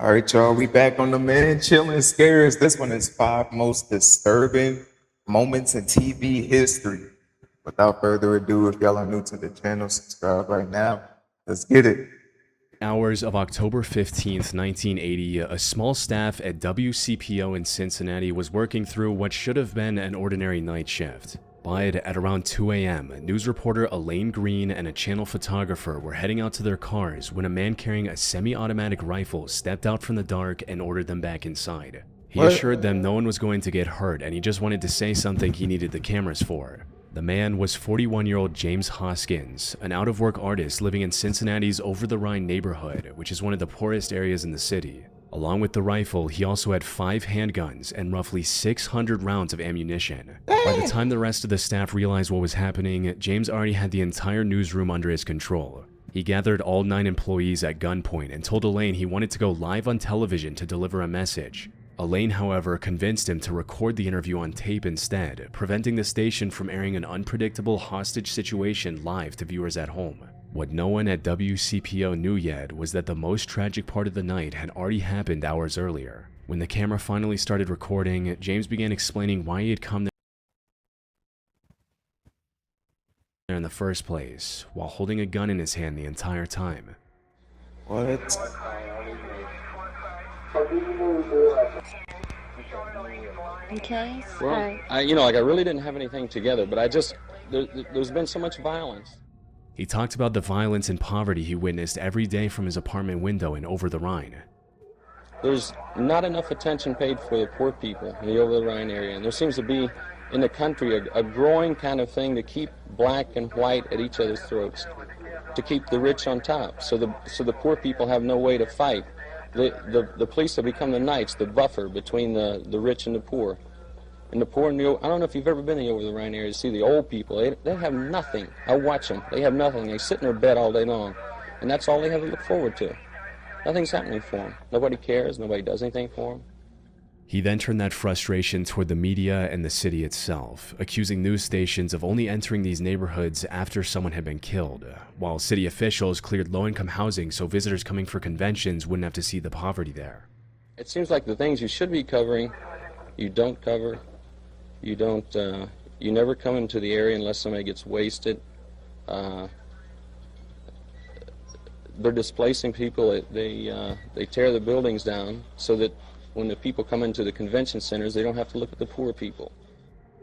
All right, y'all, we back on the Man Chilling Scares. This one is five most disturbing moments in TV history. Without further ado, if y'all are new to the channel, subscribe right now. Let's get it. Hours of October 15th, 1980, a small staff at WCPO in Cincinnati was working through what should have been an ordinary night shift. But at around 2 a.m., news reporter Elaine Green and a channel photographer were heading out to their cars when a man carrying a semi-automatic rifle stepped out from the dark and ordered them back inside. He assured them no one was going to get hurt and he just wanted to say something he needed the cameras for. The man was 41-year-old James Hoskins, an out-of-work artist living in Cincinnati's Over-the-Rhine neighborhood, which is one of the poorest areas in the city. Along with the rifle, he also had 5 handguns and roughly 600 rounds of ammunition. By the time the rest of the staff realized what was happening, James already had the entire newsroom under his control. He gathered all 9 employees at gunpoint and told Elaine he wanted to go live on television to deliver a message. Elaine, however, convinced him to record the interview on tape instead, preventing the station from airing an unpredictable hostage situation live to viewers at home. What no one at WCPO knew yet was that the most tragic part of the night had already happened hours earlier. When the camera finally started recording, James began explaining why he had come there in the first place, while holding a gun in his hand the entire time. What? Okay. Well, Alright. I really didn't have anything together, but there's been so much violence. He talked about the violence and poverty he witnessed every day from his apartment window in Over-the-Rhine. There's not enough attention paid for the poor people in the Over-the-Rhine area, and there seems to be in the country a growing kind of thing to keep black and white at each other's throats, to keep the rich on top, so the poor people have no way to fight. The police have become the knights, the buffer between the rich and the poor. And the poor, I don't know if you've ever been in the Over-the-Rhine area to see the old people. They have nothing. I watch them. They have nothing. They sit in their bed all day long. And that's all they have to look forward to. Nothing's happening for them. Nobody cares. Nobody does anything for them. He then turned that frustration toward the media and the city itself, accusing news stations of only entering these neighborhoods after someone had been killed, while city officials cleared low-income housing so visitors coming for conventions wouldn't have to see the poverty there. It seems like the things you should be covering, you don't cover. You never come into the area unless somebody gets wasted. They're displacing people. They tear the buildings down so that when the people come into the convention centers, they don't have to look at the poor people.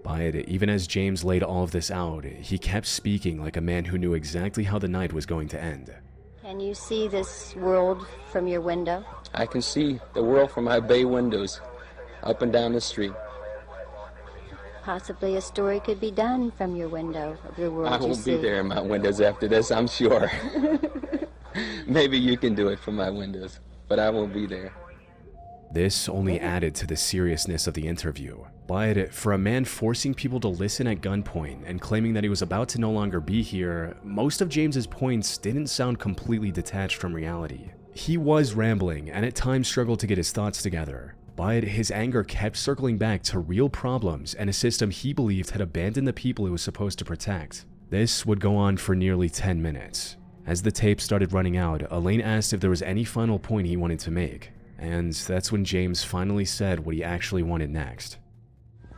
But even as James laid all of this out, he kept speaking like a man who knew exactly how the night was going to end. Can you see this world from your window? I can see the world from my bay windows, up and down the street. Possibly a story could be done from your window of the world I you won't see. be there in my windows after this, I'm sure. Maybe you can do it from my windows, but I won't be there. This only added to the seriousness of the interview. But for a man forcing people to listen at gunpoint and claiming that he was about to no longer be here, most of James's points didn't sound completely detached from reality. He was rambling and at times struggled to get his thoughts together. But his anger kept circling back to real problems and a system he believed had abandoned the people it was supposed to protect. This would go on for nearly 10 minutes. As the tape started running out, Elaine asked if there was any final point he wanted to make. And that's when James finally said what he actually wanted next.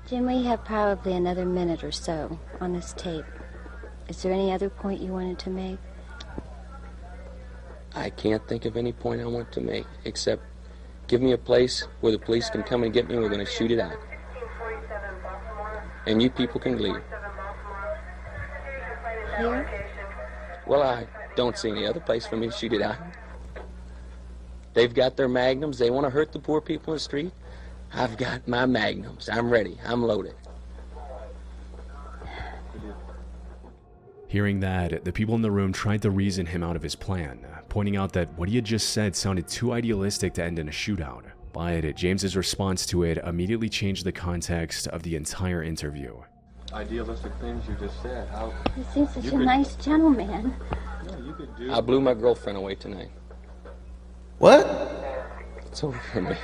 Jim, we have probably another minute or so on this tape. Is there any other point you wanted to make? I can't think of any point I want to make, except give me a place where the police can come and get me and we're going to shoot it out. And you people can leave. Here? Well, I don't see any other place for me to shoot it out. They've got their magnums. They want to hurt the poor people in the street. I've got my magnums. I'm ready. I'm loaded. Hearing that, the people in the room tried to reason him out of his plan, pointing out that what he had just said sounded too idealistic to end in a shootout. But James's response to it immediately changed the context of the entire interview. Idealistic things you just said. How You seem such a nice gentleman. you could do. I blew my girlfriend away tonight. What? It's over for me.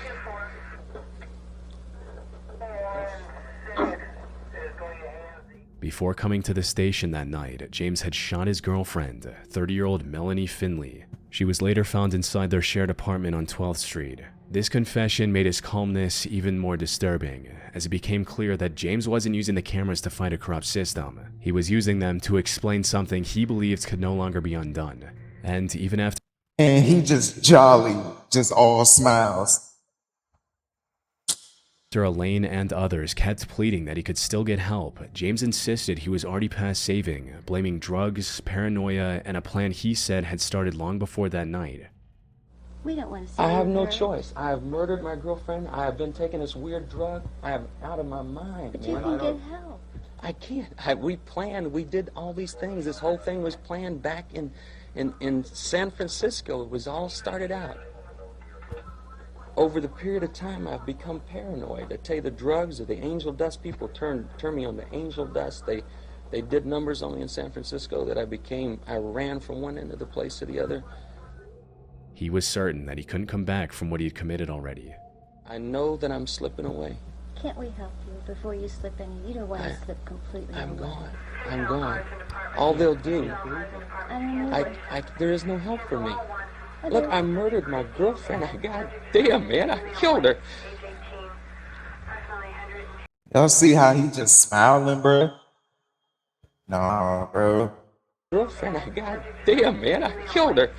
Before coming to the station that night, James had shot his girlfriend, 30-year-old Melanie Finley. She was later found inside their shared apartment on 12th Street. This confession made his calmness even more disturbing, as it became clear that James wasn't using the cameras to fight a corrupt system. He was using them to explain something he believed could no longer be undone. And even after And he just jolly, just all smiles. Elaine and others kept pleading that he could still get help, James insisted he was already past saving, blaming drugs, paranoia, and a plan he said had started long before that night. We don't want to see I you have no hurt. choice. I have murdered my girlfriend. I have been taking this weird drug. I am out of my mind. But you man. can get help. I can't. We planned. We did all these things. This whole thing was planned back in San Francisco. It was all started out. Over the period of time, I've become paranoid. I tell you, the drugs or the angel dust people turned me on to angel dust. They did numbers on me in San Francisco that I ran from one end of the place to the other. He was certain that he couldn't come back from what he had committed already. I know that I'm slipping away. Can't we help you before you slip any? You don't want to slip completely I'm away. gone. I'm gone. All they'll do, I don't know. there is no help for me. I Look, don't- I murdered my girlfriend. God damn, man, I killed her. Y'all see how he just smiling, bro? Nah, bro. Girlfriend, God damn, man, I killed her.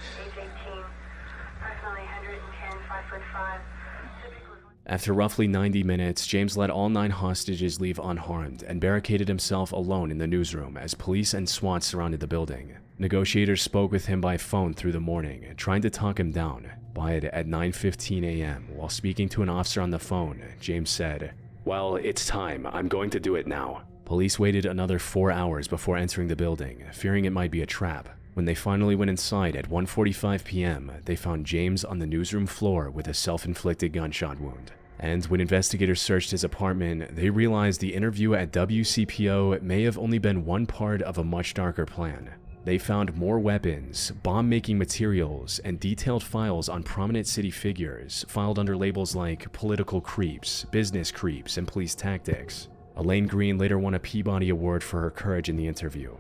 After roughly 90 minutes, James let all 9 hostages leave unharmed and barricaded himself alone in the newsroom as police and SWAT surrounded the building. Negotiators spoke with him by phone through the morning, trying to talk him down. But at 9:15 a.m., while speaking to an officer on the phone, James said, "Well, it's time. I'm going to do it now." Police waited another 4 hours before entering the building, fearing it might be a trap. When they finally went inside at 1:45 p.m., they found James on the newsroom floor with a self-inflicted gunshot wound. And when investigators searched his apartment, they realized the interview at WCPO may have only been one part of a much darker plan. They found more weapons, bomb-making materials, and detailed files on prominent city figures, filed under labels like political creeps, business creeps, and police tactics. Elaine Green later won a Peabody Award for her courage in the interview.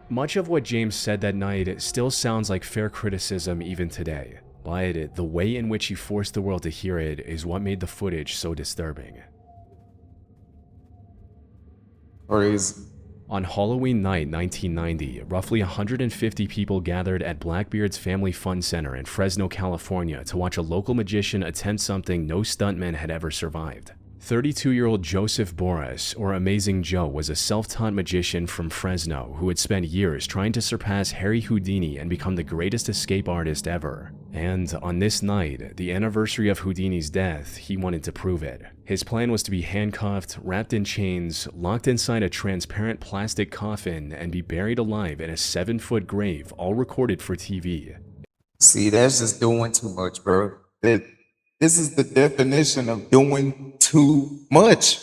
Much of what James said that night still sounds like fair criticism even today, but the way in which he forced the world to hear it is what made the footage so disturbing. Crazy. On Halloween night 1990, roughly 150 people gathered at Blackbeard's Family Fun Center in Fresno, California to watch a local magician attempt something no stuntman had ever survived. 32-year-old Joseph Boris, or Amazing Joe, was a self-taught magician from Fresno who had spent years trying to surpass Harry Houdini and become the greatest escape artist ever. And on this night, the anniversary of Houdini's death, he wanted to prove it. His plan was to be handcuffed, wrapped in chains, locked inside a transparent plastic coffin, and be buried alive in a 7-foot grave, all recorded for TV. See, that's just doing too much, bro. This is the definition of doing too much.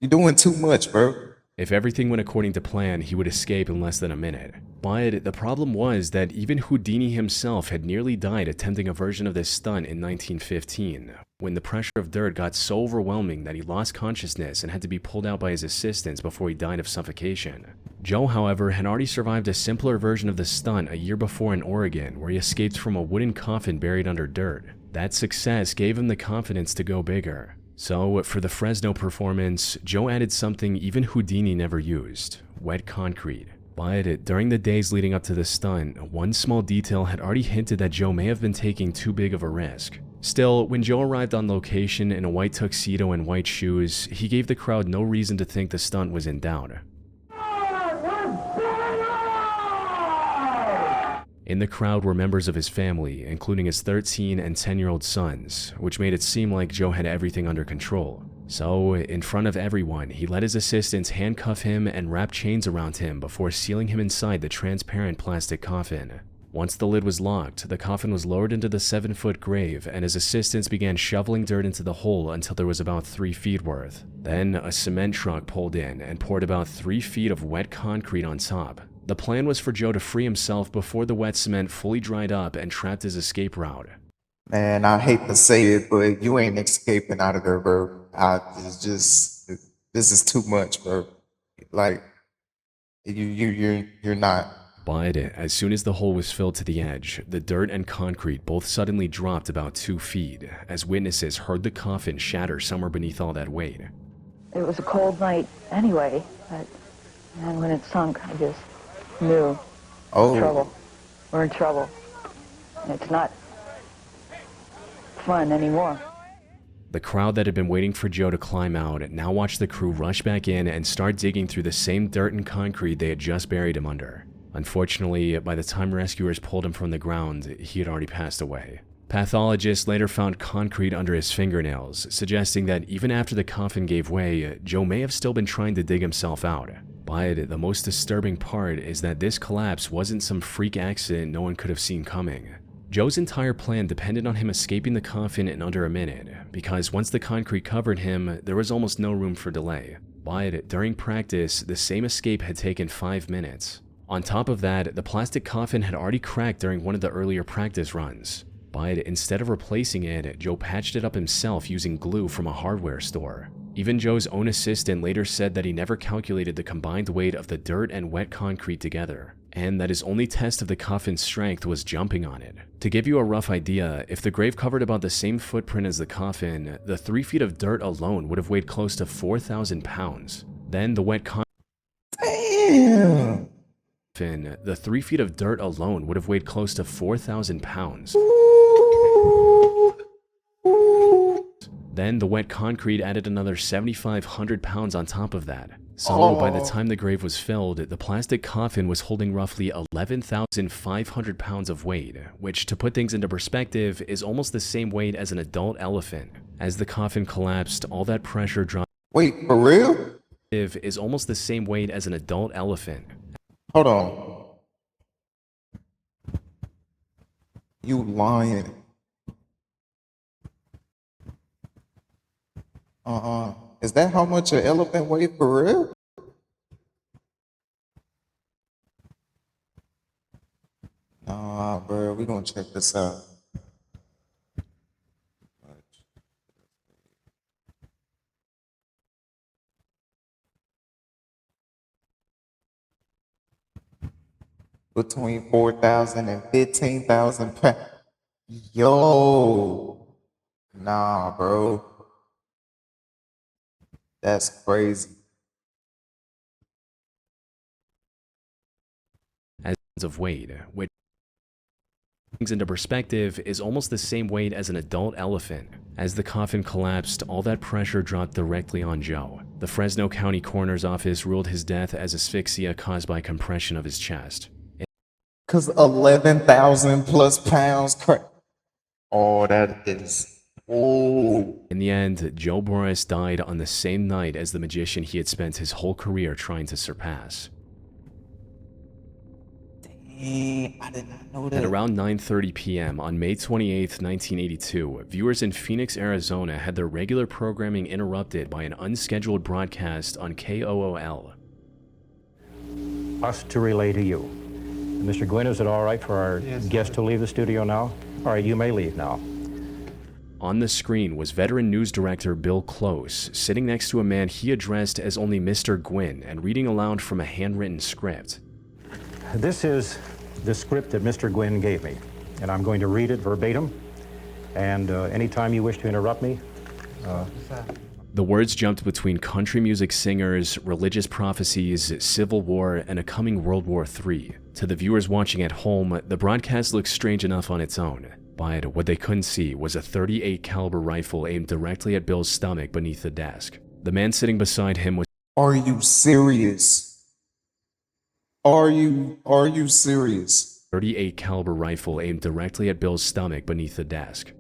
You're doing too much, bro. If everything went according to plan, he would escape in less than a minute. But the problem was that even Houdini himself had nearly died attempting a version of this stunt in 1915, when the pressure of dirt got so overwhelming that he lost consciousness and had to be pulled out by his assistants before he died of suffocation. Joe, however, had already survived a simpler version of the stunt a year before in Oregon, where he escaped from a wooden coffin buried under dirt. That success gave him the confidence to go bigger. So, for the Fresno performance, Joe added something even Houdini never used: wet concrete. But during the days leading up to the stunt, one small detail had already hinted that Joe may have been taking too big of a risk. Still, when Joe arrived on location in a white tuxedo and white shoes, he gave the crowd no reason to think the stunt was in doubt. In the crowd were members of his family, including his 13 and 10-year-old sons, which made it seem like Joe had everything under control. So, in front of everyone, he let his assistants handcuff him and wrap chains around him before sealing him inside the transparent plastic coffin. Once the lid was locked, the coffin was lowered into the 7-foot grave, and his assistants began shoveling dirt into the hole until there was about 3 feet worth. Then, a cement truck pulled in and poured about 3 feet of wet concrete on top. The plan was for Joe to free himself before the wet cement fully dried up and trapped his escape route. Man, I hate to say it, but you ain't escaping out of there, bro. This is too much, bro. Like, you're not. But as soon as the hole was filled to the edge, the dirt and concrete both suddenly dropped about 2 feet, as witnesses heard the coffin shatter somewhere beneath all that weight. It was a cold night anyway, but and when it sunk, I just knew Oh, trouble. We're in trouble. And it's not fun anymore. The crowd that had been waiting for Joe to climb out now watched the crew rush back in and start digging through the same dirt and concrete they had just buried him under. Unfortunately, by the time rescuers pulled him from the ground, he had already passed away. Pathologists later found concrete under his fingernails, suggesting that even after the coffin gave way, Joe may have still been trying to dig himself out. But the most disturbing part is that this collapse wasn't some freak accident no one could have seen coming. Joe's entire plan depended on him escaping the coffin in under a minute, because once the concrete covered him, there was almost no room for delay. But during practice, the same escape had taken 5 minutes. On top of that, the plastic coffin had already cracked during one of the earlier practice runs. But instead of replacing it, Joe patched it up himself using glue from a hardware store. Even Joe's own assistant later said that he never calculated the combined weight of the dirt and wet concrete together, and that his only test of the coffin's strength was jumping on it. To give you a rough idea, if the grave covered about the same footprint as the coffin, the 3 feet of dirt alone would have weighed close to 4,000 pounds. Then the wet damn. coffin, the 3 feet of dirt alone would have weighed close to 4,000 pounds. Then the wet concrete added another 7,500 pounds on top of that. So by the time the grave was filled, the plastic coffin was holding roughly 11,500 pounds of weight, which, to put things into perspective, is almost the same weight as an adult elephant. As the coffin collapsed, all that pressure dropped. Wait, for real? Is almost the same weight as an adult elephant. Hold on. You lying. Is that how much an elephant weighs for real? Nah, bro, we gonna check this out. Between 4,000 and 15,000 pounds. Yo. Nah, bro. That's crazy. As of weight, which things into perspective is almost the same weight as an adult elephant. As the coffin collapsed, all that pressure dropped directly on Joe. The Fresno County Coroner's Office ruled his death as asphyxia caused by compression of his chest. Cause 11,000 plus pounds. Oh, that is. Oh. In the end, Joe Boris died on the same night as the magician he had spent his whole career trying to surpass. Dang, I did not know At that. around 9:30 p.m. on May 28, 1982, viewers in Phoenix, Arizona had their regular programming interrupted by an unscheduled broadcast on KOOL. Us to relay to you. Mr. Gwynn, is it all right for our guest to leave the studio now? All right, you may leave now. On the screen was veteran news director Bill Close, sitting next to a man he addressed as only Mr. Gwynn and reading aloud from a handwritten script. This is the script that Mr. Gwynn gave me, and I'm going to read it verbatim, and anytime you wish to interrupt me. The words jumped between country music singers, religious prophecies, civil war, and a coming World War III. To the viewers watching at home, the broadcast looked strange enough on its own, but what they couldn't see was a .38 caliber rifle aimed directly at Bill's stomach beneath the desk. The man sitting beside him was Are you serious? Are you serious? .38 caliber rifle aimed directly at Bill's stomach beneath the desk.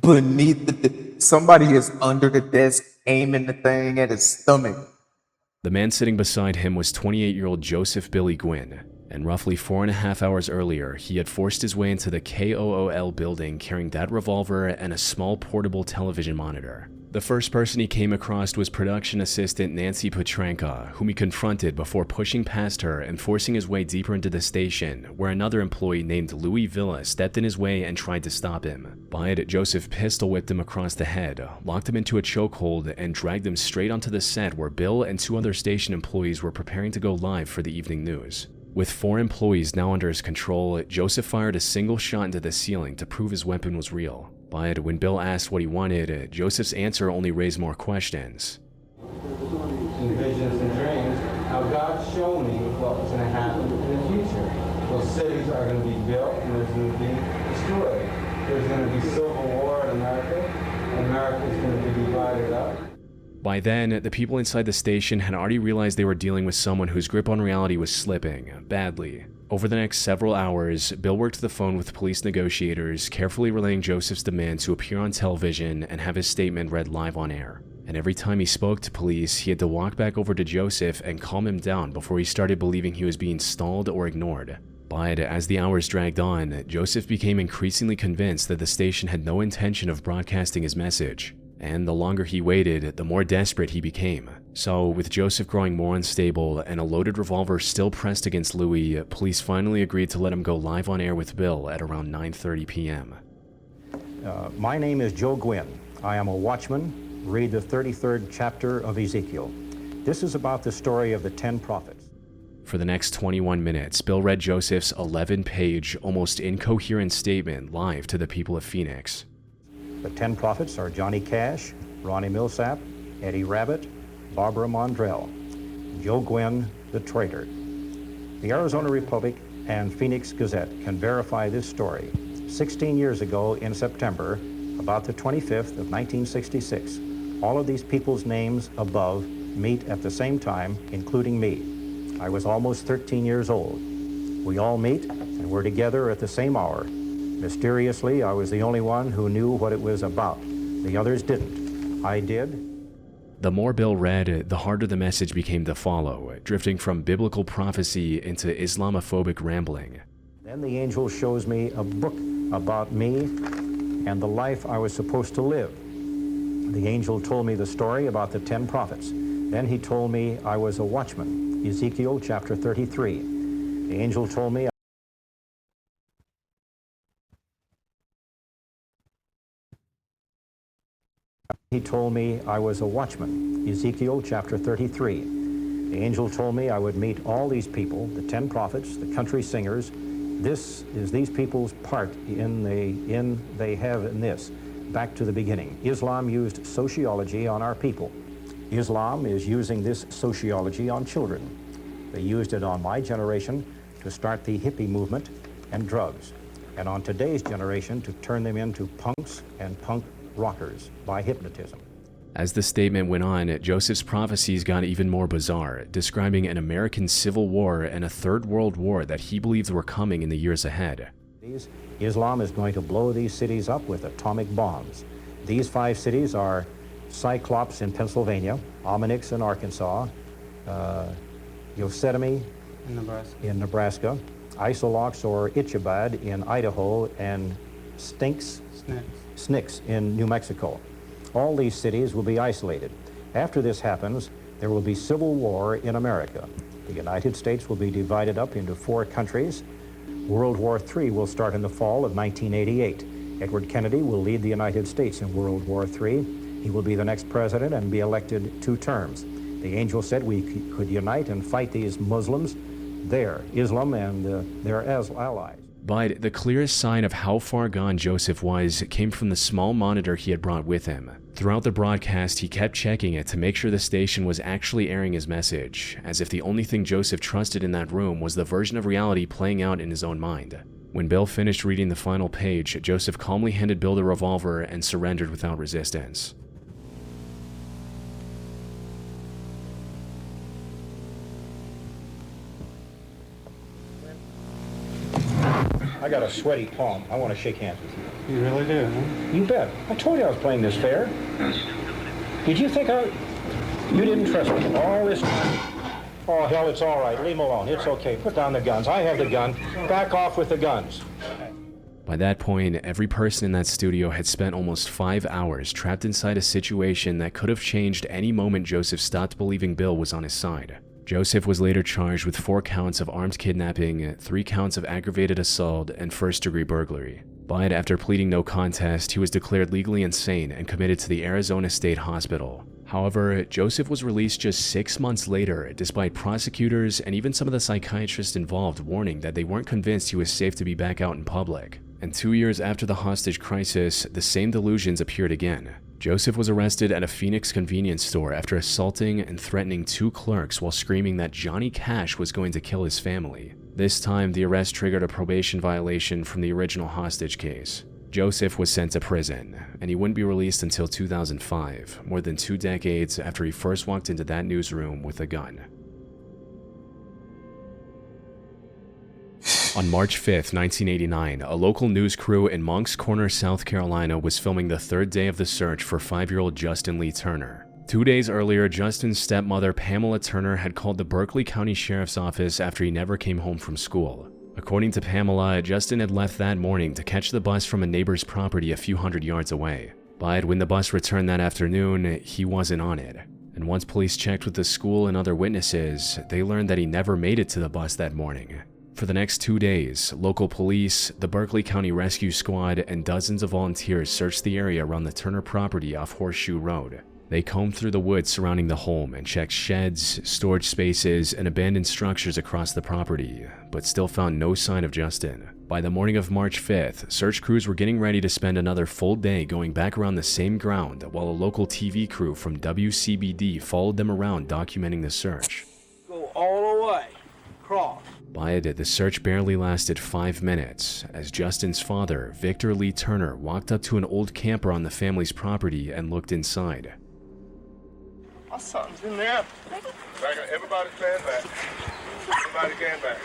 Beneath somebody is under the desk aiming the thing at his stomach. The man sitting beside him was 28-year-old Joseph Billy Gwynn, and roughly 4.5 hours earlier, he had forced his way into the KOOL building carrying that revolver and a small portable television monitor. The first person he came across was production assistant Nancy Petranka, whom he confronted before pushing past her and forcing his way deeper into the station, where another employee named Louis Villa stepped in his way and tried to stop him. But Joseph pistol whipped him across the head, locked him into a chokehold, and dragged him straight onto the set where Bill and 2 other station employees were preparing to go live for the evening news. With 4 employees now under his control, Joseph fired a single shot into the ceiling to prove his weapon was real. But when Bill asked what he wanted, Joseph's answer only raised more questions. In visions and dreams, how God showed me what was going to happen in the future. Those cities are going to be built and there's going to be destroyed. There's going to be civil war in America, and America is going to be divided up. By then, the people inside the station had already realized they were dealing with someone whose grip on reality was slipping, badly. Over the next several hours, Bill worked the phone with police negotiators, carefully relaying Joseph's demand to appear on television and have his statement read live on air. And every time he spoke to police, he had to walk back over to Joseph and calm him down before he started believing he was being stalled or ignored. But as the hours dragged on, Joseph became increasingly convinced that the station had no intention of broadcasting his message. And the longer he waited, the more desperate he became. So, with Joseph growing more unstable and a loaded revolver still pressed against Louis, police finally agreed to let him go live on air with Bill at around 9:30 p.m. My name is Joe Gwynn. I am a watchman. Read the 33rd chapter of Ezekiel. This is about the story of the 10 prophets. For the next 21 minutes, Bill read Joseph's 11-page, almost incoherent statement live to the people of Phoenix. The 10 prophets are Johnny Cash, Ronnie Millsap, Eddie Rabbitt, Barbara Mondrell, Joe Gwynn, the traitor. The Arizona Republic and Phoenix Gazette can verify this story. 16 years ago in September, about the 25th of 1966, all of these people's names above meet at the same time, including me. I was almost 13 years old. We all meet and we're together at the same hour. Mysteriously, I was the only one who knew what it was about. The others didn't. I did. The more Bill read, the harder the message became to follow, drifting from biblical prophecy into Islamophobic rambling. Then the angel shows me a book about me and the life I was supposed to live. The angel told me the story about the 10 prophets. Then he told me I was a watchman, Ezekiel chapter 33. The angel told me I was a watchman, Ezekiel chapter 33. The angel told me I would meet all these people, the 10 prophets, the country singers. This is these people's part they have in this. Back to the beginning. Islam used sociology on our people. Islam is using this sociology on children. They used it on my generation to start the hippie movement and drugs, and on today's generation to turn them into punks and punk rockers by hypnotism. As the statement went on, Joseph's prophecies got even more bizarre, describing an American civil war and a third world war that he believed were coming in the years ahead. Islam is going to blow these cities up with atomic bombs. These 5 cities are Cyclops in Pennsylvania, Ominix in Arkansas, Yosemite in Nebraska, Isolox or Itchabad in Idaho, and Snix in New Mexico. All these cities will be isolated. After this happens, there will be civil war in America. The United States will be divided up into 4 countries. World War III will start in the fall of 1988. Edward Kennedy will lead the United States in World War III. He will be the next president and be elected 2 terms. The angel said we could unite and fight these Muslims there, Islam and their allies. But the clearest sign of how far gone Joseph was came from the small monitor he had brought with him. Throughout the broadcast, he kept checking it to make sure the station was actually airing his message, as if the only thing Joseph trusted in that room was the version of reality playing out in his own mind. When Bill finished reading the final page, Joseph calmly handed Bill the revolver and surrendered without resistance. I got a sweaty palm. I want to shake hands with you. You really do, huh? You bet. I told you I was playing this fair. Did you think you didn't trust me all this time? Oh, hell, it's all right. Leave him alone. It's okay. Put down the guns. I have the gun. Back off with the guns. By that point, every person in that studio had spent almost 5 hours trapped inside a situation that could have changed any moment Joseph stopped believing Bill was on his side. Joseph was later charged with 4 counts of armed kidnapping, 3 counts of aggravated assault, and first-degree burglary. But after pleading no contest, he was declared legally insane and committed to the Arizona State Hospital. However, Joseph was released just 6 months later, despite prosecutors and even some of the psychiatrists involved warning that they weren't convinced he was safe to be back out in public. And 2 years after the hostage crisis, the same delusions appeared again. Joseph was arrested at a Phoenix convenience store after assaulting and threatening 2 clerks while screaming that Johnny Cash was going to kill his family. This time, the arrest triggered a probation violation from the original hostage case. Joseph was sent to prison, and he wouldn't be released until 2005, more than 2 decades after he first walked into that newsroom with a gun. On March 5, 1989, a local news crew in Moncks Corner, South Carolina was filming the 3rd day of the search for 5-year-old Justin Lee Turner. 2 days earlier, Justin's stepmother, Pamela Turner, had called the Berkeley County Sheriff's Office after he never came home from school. According to Pamela, Justin had left that morning to catch the bus from a neighbor's property a few hundred yards away. But when the bus returned that afternoon, he wasn't on it. And once police checked with the school and other witnesses, they learned that he never made it to the bus that morning. For the next 2 days, local police, the Berkeley County Rescue Squad, and dozens of volunteers searched the area around the Turner property off Horseshoe Road. They combed through the woods surrounding the home and checked sheds, storage spaces, and abandoned structures across the property, but still found no sign of Justin. By the morning of March 5th, search crews were getting ready to spend another full day going back around the same ground while a local TV crew from WCBD followed them around documenting the search. Go all the way, cross. But the search barely lasted 5 minutes, as Justin's father, Victor Lee Turner, walked up to an old camper on the family's property and looked inside. My son's in there. Everybody stand back. Everybody stand back.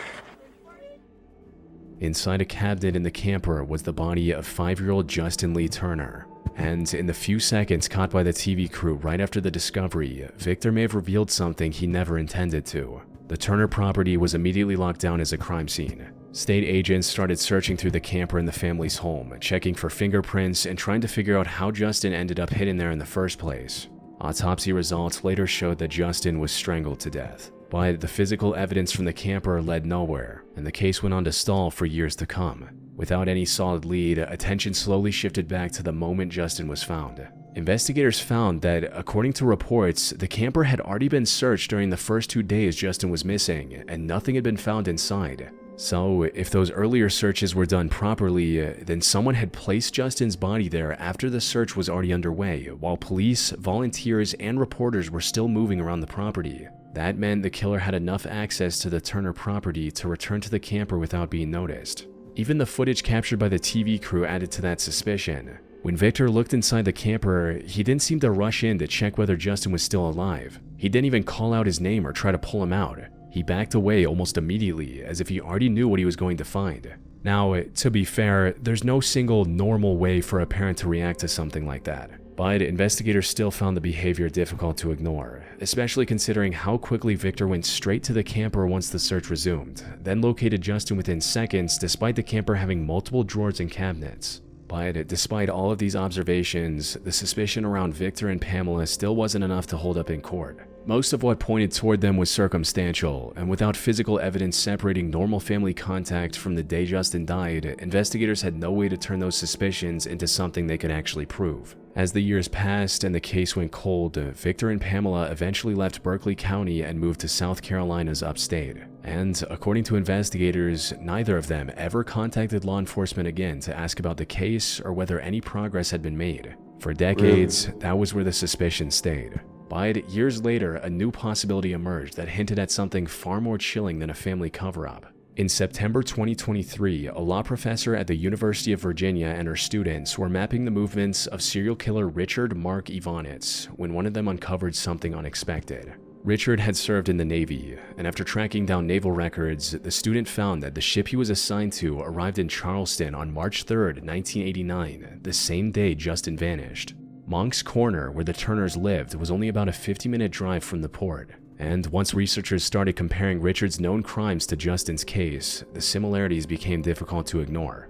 Inside a cabinet in the camper was the body of 5-year-old Justin Lee Turner. And in the few seconds caught by the TV crew right after the discovery, Victor may have revealed something he never intended to. The Turner property was immediately locked down as a crime scene. State agents started searching through the camper in the family's home, checking for fingerprints and trying to figure out how Justin ended up hidden there in the first place. Autopsy results later showed that Justin was strangled to death. But the physical evidence from the camper led nowhere, and the case went on to stall for years to come. Without any solid lead, attention slowly shifted back to the moment Justin was found. Investigators found that, according to reports, the camper had already been searched during the first 2 days Justin was missing, and nothing had been found inside. So, if those earlier searches were done properly, then someone had placed Justin's body there after the search was already underway, while police, volunteers, and reporters were still moving around the property. That meant the killer had enough access to the Turner property to return to the camper without being noticed. Even the footage captured by the TV crew added to that suspicion. When Victor looked inside the camper, he didn't seem to rush in to check whether Justin was still alive. He didn't even call out his name or try to pull him out. He backed away almost immediately, as if he already knew what he was going to find. Now, to be fair, there's no single normal way for a parent to react to something like that. But investigators still found the behavior difficult to ignore, especially considering how quickly Victor went straight to the camper once the search resumed, then located Justin within seconds despite the camper having multiple drawers and cabinets. But despite all of these observations, the suspicion around Victor and Pamela still wasn't enough to hold up in court. Most of what pointed toward them was circumstantial, and without physical evidence separating normal family contact from the day Justin died, investigators had no way to turn those suspicions into something they could actually prove. As the years passed and the case went cold, Victor and Pamela eventually left Berkeley County and moved to South Carolina's upstate. And according to investigators, neither of them ever contacted law enforcement again to ask about the case or whether any progress had been made. For decades, that was where the suspicion stayed. But years later, a new possibility emerged that hinted at something far more chilling than a family cover-up. In September 2023, a law professor at the University of Virginia and her students were mapping the movements of serial killer Richard Mark Ivanitz when one of them uncovered something unexpected. Richard had served in the Navy, and after tracking down naval records, the student found that the ship he was assigned to arrived in Charleston on March 3, 1989, the same day Justin vanished. Moncks Corner, where the Turners lived, was only about a 50-minute drive from the port. And once researchers started comparing Richard's known crimes to Justin's case, the similarities became difficult to ignore.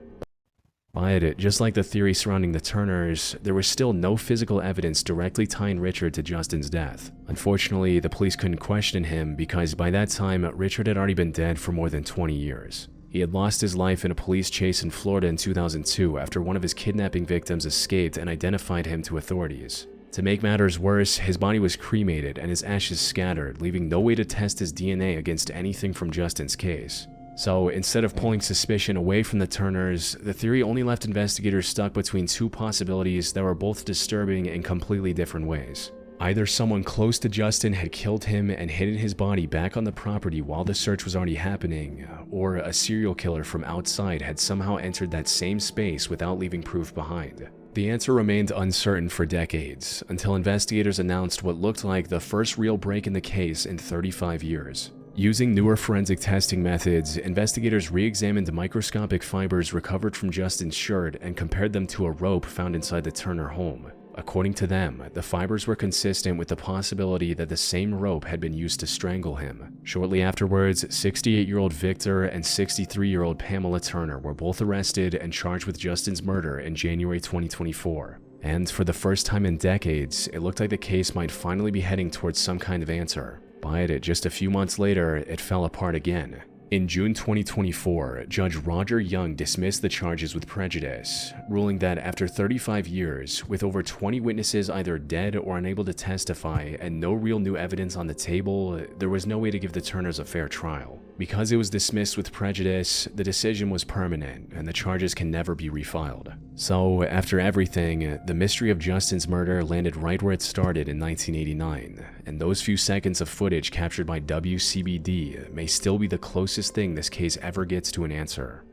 But just like the theory surrounding the Turners, there was still no physical evidence directly tying Richard to Justin's death. Unfortunately, the police couldn't question him because by that time, Richard had already been dead for more than 20 years. He had lost his life in a police chase in Florida in 2002 after one of his kidnapping victims escaped and identified him to authorities. To make matters worse, his body was cremated and his ashes scattered, leaving no way to test his DNA against anything from Justin's case. So instead of pulling suspicion away from the Turners, the theory only left investigators stuck between two possibilities that were both disturbing in completely different ways. Either someone close to Justin had killed him and hidden his body back on the property while the search was already happening, or a serial killer from outside had somehow entered that same space without leaving proof behind. The answer remained uncertain for decades, until investigators announced what looked like the first real break in the case in 35 years. Using newer forensic testing methods, investigators re-examined microscopic fibers recovered from Justin's shirt and compared them to a rope found inside the Turner home. According to them, the fibers were consistent with the possibility that the same rope had been used to strangle him. Shortly afterwards, 68-year-old Victor and 63-year-old Pamela Turner were both arrested and charged with Justin's murder in January 2024. And for the first time in decades, it looked like the case might finally be heading towards some kind of answer. But just a few months later, it fell apart again. In June 2024, Judge Roger Young dismissed the charges with prejudice, ruling that after 35 years, with over 20 witnesses either dead or unable to testify and no real new evidence on the table, there was no way to give the Turners a fair trial. Because it was dismissed with prejudice, the decision was permanent and the charges can never be refiled. So, after everything, the mystery of Justin's murder landed right where it started in 1989, and those few seconds of footage captured by WCBD may still be the closest thing this case ever gets to an answer.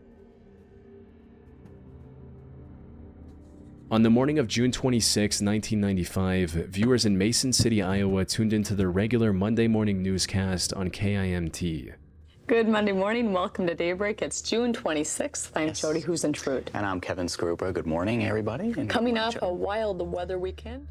On the morning of June 26, 1995, viewers in Mason City, Iowa tuned into their regular Monday morning newscast on KIMT. Good Monday morning. Welcome to Daybreak. It's June 26th. I'm Jody Huisentrude. And I'm Kevin Skarupa. Good morning, everybody. And coming up, a wild weather weekend.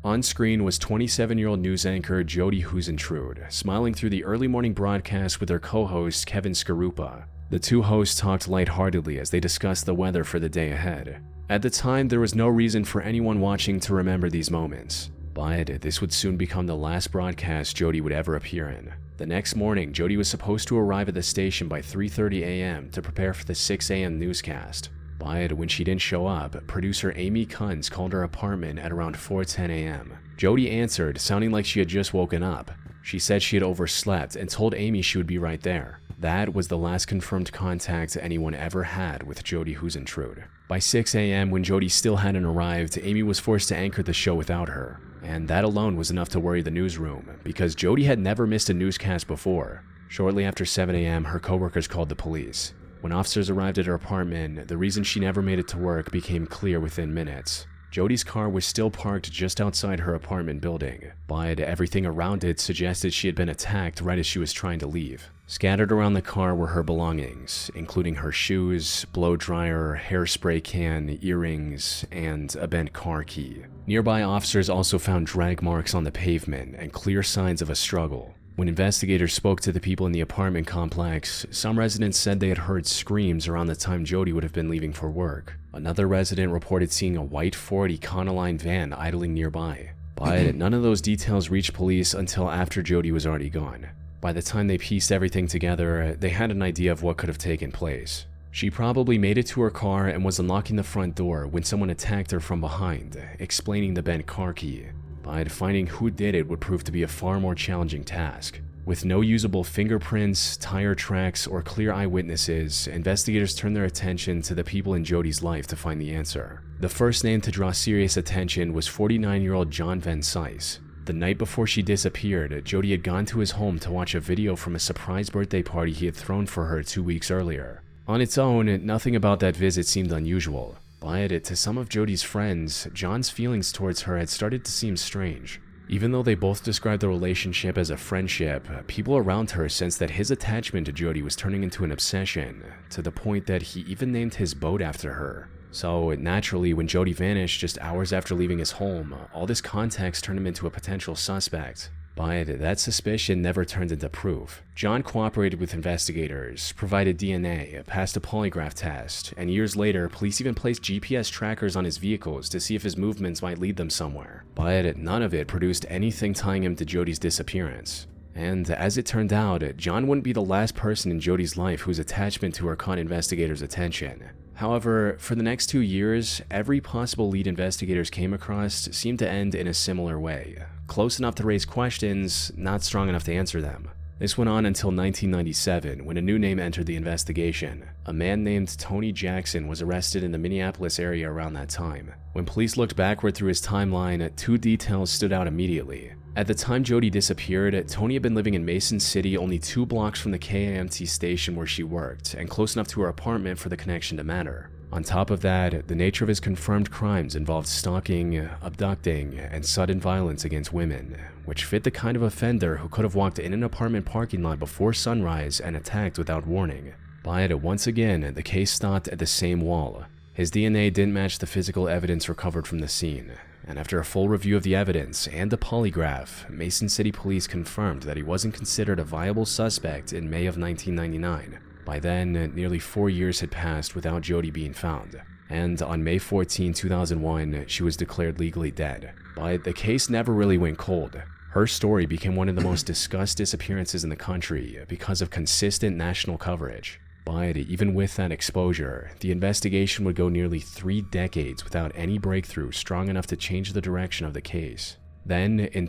On screen was 27-year-old news anchor Jody Huisentrude, smiling through the early morning broadcast with her co-host Kevin Skarupa. The two hosts talked lightheartedly as they discussed the weather for the day ahead. At the time, there was no reason for anyone watching to remember these moments, but this would soon become the last broadcast Jody would ever appear in. The next morning, Jody was supposed to arrive at the station by 3:30 a.m. to prepare for the 6 a.m. newscast. But when she didn't show up, producer Amy Kunz called her apartment at around 4:10 a.m. Jody answered, sounding like she had just woken up. She said she had overslept and told Amy she would be right there. That was the last confirmed contact anyone ever had with Jody Huisentrude. By 6 a.m., when Jody still hadn't arrived, Amy was forced to anchor the show without her. And that alone was enough to worry the newsroom, because Jody had never missed a newscast before. Shortly after 7 a.m., her coworkers called the police. When officers arrived at her apartment, the reason she never made it to work became clear within minutes. Jody's car was still parked just outside her apartment building, but everything around it suggested she had been attacked right as she was trying to leave. Scattered around the car were her belongings, including her shoes, blow dryer, hairspray can, earrings, and a bent car key. Nearby officers also found drag marks on the pavement and clear signs of a struggle. When investigators spoke to the people in the apartment complex, some residents said they had heard screams around the time Jody would have been leaving for work. Another resident reported seeing a white Ford Econoline van idling nearby. But none of those details reached police until after Jody was already gone. By the time they pieced everything together, they had an idea of what could have taken place. She probably made it to her car and was unlocking the front door when someone attacked her from behind, explaining the bent car key. But finding who did it would prove to be a far more challenging task. With no usable fingerprints, tire tracks, or clear eyewitnesses, investigators turned their attention to the people in Jody's life to find the answer. The first name to draw serious attention was 49-year-old John Van Cise. The night before she disappeared, Jody had gone to his home to watch a video from a surprise birthday party he had thrown for her 2 weeks earlier. On its own, nothing about that visit seemed unusual, but to some of Jody's friends, John's feelings towards her had started to seem strange. Even though they both described the relationship as a friendship, people around her sensed that his attachment to Jody was turning into an obsession, to the point that he even named his boat after her. So naturally, when Jody vanished just hours after leaving his home, all this context turned him into a potential suspect. But that suspicion never turned into proof. John cooperated with investigators, provided DNA, passed a polygraph test, and years later, police even placed GPS trackers on his vehicles to see if his movements might lead them somewhere. But none of it produced anything tying him to Jody's disappearance. And as it turned out, John wouldn't be the last person in Jody's life whose attachment to her caught investigators' attention. However, for the next 2 years, every possible lead investigators came across seemed to end in a similar way. Close enough to raise questions, not strong enough to answer them. This went on until 1997, when a new name entered the investigation. A man named Tony Jackson was arrested in the Minneapolis area around that time. When police looked backward through his timeline, 2 details stood out immediately. At the time Jodi disappeared, Tony had been living in Mason City, only 2 blocks from the KAMT station where she worked, and close enough to her apartment for the connection to matter. On top of that, the nature of his confirmed crimes involved stalking, abducting, and sudden violence against women, which fit the kind of offender who could have walked in an apartment parking lot before sunrise and attacked without warning. But once again, the case stopped at the same wall. His DNA didn't match the physical evidence recovered from the scene, and after a full review of the evidence and the polygraph, Mason City police confirmed that he wasn't considered a viable suspect in May of 1999. By then, nearly 4 years had passed without Jodi being found, and on May 14, 2001, she was declared legally dead. But the case never really went cold. Her story became one of the most discussed disappearances in the country because of consistent national coverage. But even with that exposure, the investigation would go nearly 3 decades without any breakthrough strong enough to change the direction of the case. Then, in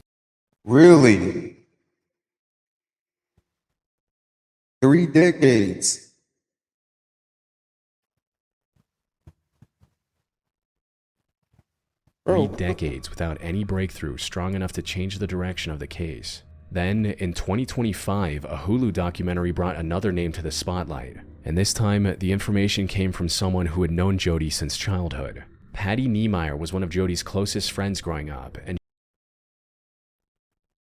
Really? 3 decades. three decades without any breakthrough strong enough to change the direction of the case. Then, in 2025, a Hulu documentary brought another name to the spotlight, and this time, the information came from someone who had known Jodi since childhood. Patty Niemeyer was one of Jodi's closest friends growing up, and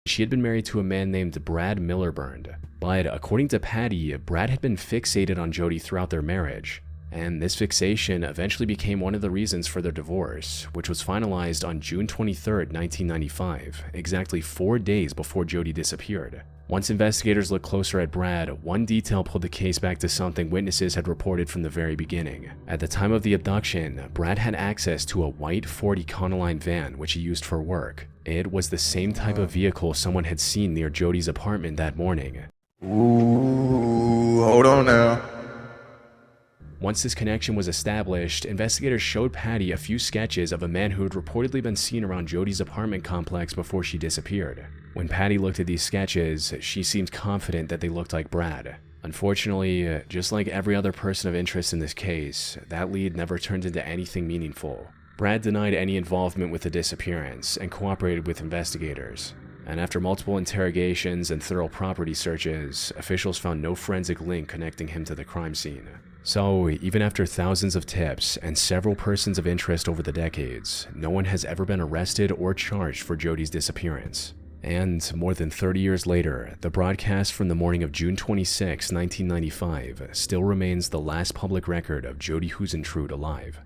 she had been married to a man named Brad Millerburn. But according to Patty, Brad had been fixated on Jodi throughout their marriage, and this fixation eventually became one of the reasons for their divorce, which was finalized on June 23, 1995, exactly 4 days before Jodi disappeared. Once investigators looked closer at Brad, one detail pulled the case back to something witnesses had reported from the very beginning. At the time of the abduction, Brad had access to a white Ford Econoline van which he used for work. It was the same type of vehicle someone had seen near Jodi's apartment that morning. Ooh, hold on now. Once this connection was established, investigators showed Patty a few sketches of a man who had reportedly been seen around Jodi's apartment complex before she disappeared. When Patty looked at these sketches, she seemed confident that they looked like Brad. Unfortunately, just like every other person of interest in this case, that lead never turned into anything meaningful. Brad denied any involvement with the disappearance and cooperated with investigators. And after multiple interrogations and thorough property searches, officials found no forensic link connecting him to the crime scene. So, even after thousands of tips and several persons of interest over the decades, no one has ever been arrested or charged for Jodi's disappearance. And more than 30 years later, the broadcast from the morning of June 26, 1995 still remains the last public record of Jodi Huisentruit alive.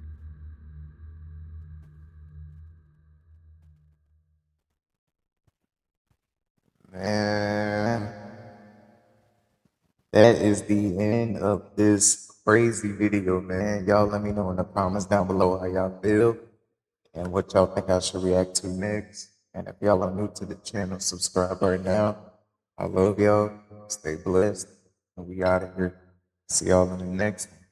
Man, that is the end of this crazy video, man. Y'all let me know in the comments down below how y'all feel and what y'all think I should react to next. And if y'all are new to the channel, subscribe right now. I love y'all. Stay blessed. And we out of here. See y'all in the next one.